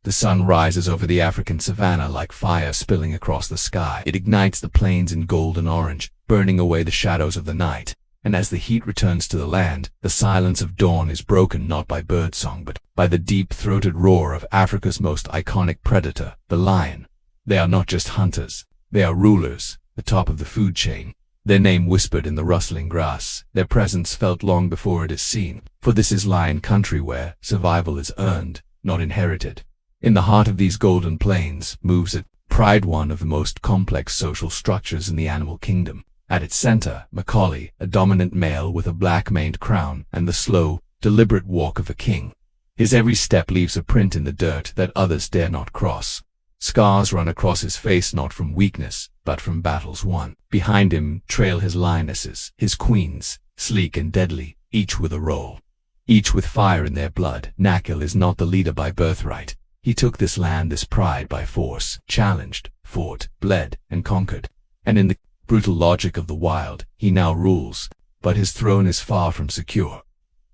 The sun rises over the African savanna like fire spilling across the sky. It ignites the plains in gold and orange, burning away the shadows of the night. And as the heat returns to the land, the silence of dawn is broken not by birdsong but by the deep-throated roar of Africa's most iconic predator, the lion. They are not just hunters. They are rulers, the top of the food chain. Their name whispered in the rustling grass, their presence felt long before it is seen. For this is lion country where survival is earned, not inherited. In the heart of these golden plains moves at pride, one of the most complex social structures in the animal kingdom. At its center, Makali, a dominant male with a black-maned crown and the slow, deliberate walk of a king. His every step leaves a print in the dirt that others dare not cross. Scars run across his face not from weakness, but from battles won. Behind him trail his lionesses, his queens, sleek and deadly, each with a role. Each with fire in their blood. Makali is not the leader by birthright. He took this land, this pride by force, challenged, fought, bled, and conquered. And in the brutal logic of the wild, he now rules, but his throne is far from secure.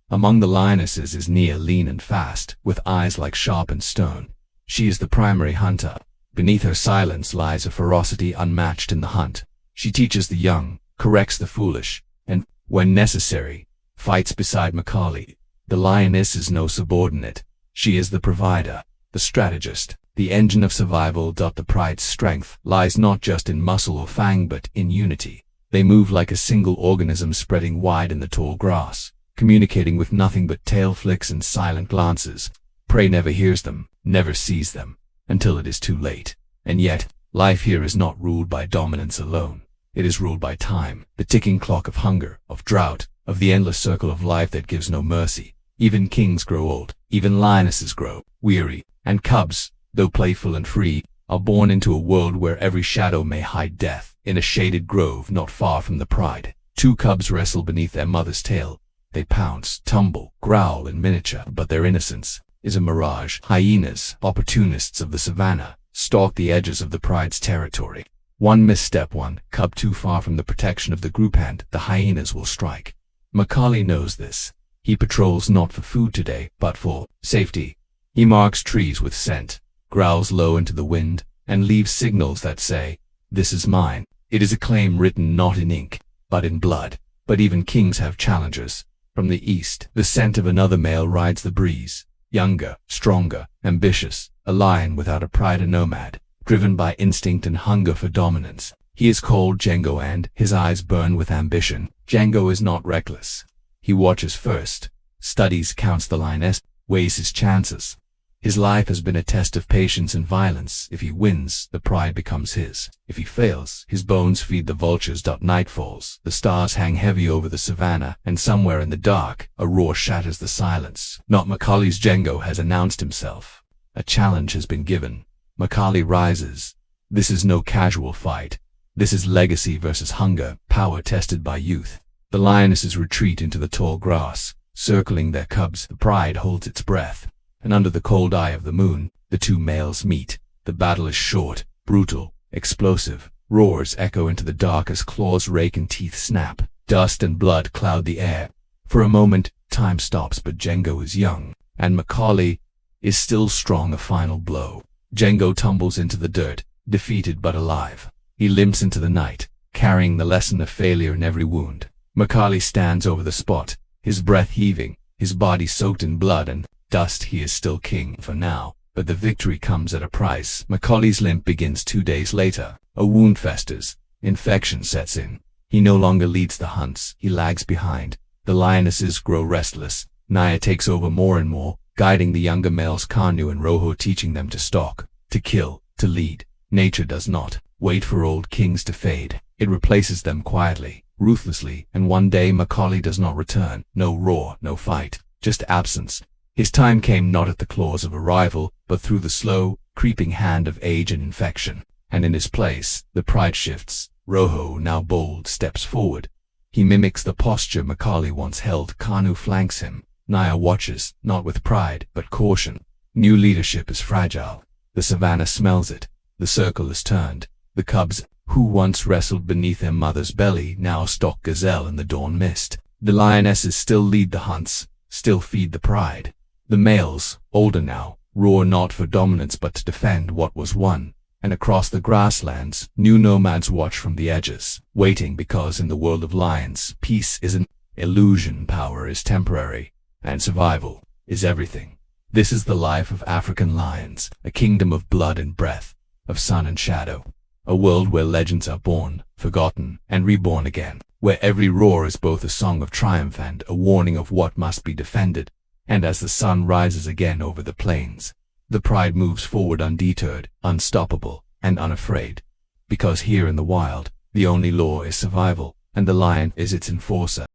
Among the lionesses is Nia, lean and fast, with eyes like sharpened stone. She is the primary hunter. Beneath her silence lies a ferocity unmatched in the hunt. She teaches the young, corrects the foolish, and, when necessary, fights beside Makali. The lioness is no subordinate. She is the provider, the strategist, the engine of survival. The pride's strength lies not just in muscle or fang but in unity. They move like a single organism spreading wide in the tall grass, communicating with nothing but tail flicks and silent glances. Prey never hears them, never sees them, until it is too late. And yet, life here is not ruled by dominance alone. It is ruled by time, the ticking clock of hunger, of drought, of the endless circle of life that gives no mercy. Even kings grow old, even lionesses grow weary, and cubs, though playful and free, are born into a world where every shadow may hide death. In a shaded grove not far from the pride, two cubs wrestle beneath their mother's tail. They pounce, tumble, growl in miniature, but their innocence is a mirage. Hyenas, opportunists of the savanna, stalk the edges of the pride's territory. One misstep, one cub too far from the protection of the group, and the hyenas will strike. Makali knows this. He patrols not for food today, but for safety. He marks trees with scent, growls low into the wind, and leaves signals that say, "This is mine." It is a claim written not in ink, but in blood. But even kings have challengers. From the east, the scent of another male rides the breeze. Younger, stronger, ambitious, a lion without a pride, a nomad, driven by instinct and hunger for dominance. He is called Django, and his eyes burn with ambition. Django is not reckless. He watches first, studies, counts the lioness, weighs his chances. His life has been a test of patience and violence. If he wins, the pride becomes his. If he fails, his bones feed the vultures. Night falls, the stars hang heavy over the savanna, and somewhere in the dark, a roar shatters the silence. Not Makali's. Django has announced himself. A challenge has been given. Makali rises. This is no casual fight. This is legacy versus hunger, power tested by youth. The lionesses retreat into the tall grass, circling their cubs. The pride holds its breath. And under the cold eye of the moon, the two males meet. The battle is short, brutal, explosive. Roars echo into the dark as claws rake and teeth snap. Dust and blood cloud the air. For a moment, time stops, but Django is young, and Makali is still strong. A final blow. Django tumbles into the dirt, defeated but alive. He limps into the night, carrying the lesson of failure in every wound. Makali stands over the spot, his breath heaving, his body soaked in blood and dust. He is still king for now, but the victory comes at a price. Makali's limp begins 2 days later. A wound festers. Infection sets in. He no longer leads the hunts. He lags behind. The lionesses grow restless. Nia takes over more and more, guiding the younger males Kanu and Roho, teaching them to stalk, to kill, to lead. Nature does not wait for old kings to fade. It replaces them quietly, ruthlessly, and one day Makali does not return. No roar, no fight, just absence. His time came not at the claws of a rival, but through the slow, creeping hand of age and infection. And in his place, the pride shifts. Roho, now bold, steps forward. He mimics the posture Makali once held. Kanu flanks him. Nia watches, not with pride, but caution. New leadership is fragile. The savanna smells it. The circle is turned. The cubs, who once wrestled beneath their mother's belly, now stalk gazelle in the dawn mist. The lionesses still lead the hunts, still feed the pride. The males, older now, roar not for dominance but to defend what was won. And across the grasslands, new nomads watch from the edges, waiting because in the world of lions, peace is an illusion, power is temporary, and survival is everything. This is the life of African lions, a kingdom of blood and breath, of sun and shadow, a world where legends are born, forgotten, and reborn again, where every roar is both a song of triumph and a warning of what must be defended. And as the sun rises again over the plains, the pride moves forward undeterred, unstoppable, and unafraid. Because here in the wild, the only law is survival, and the lion is its enforcer.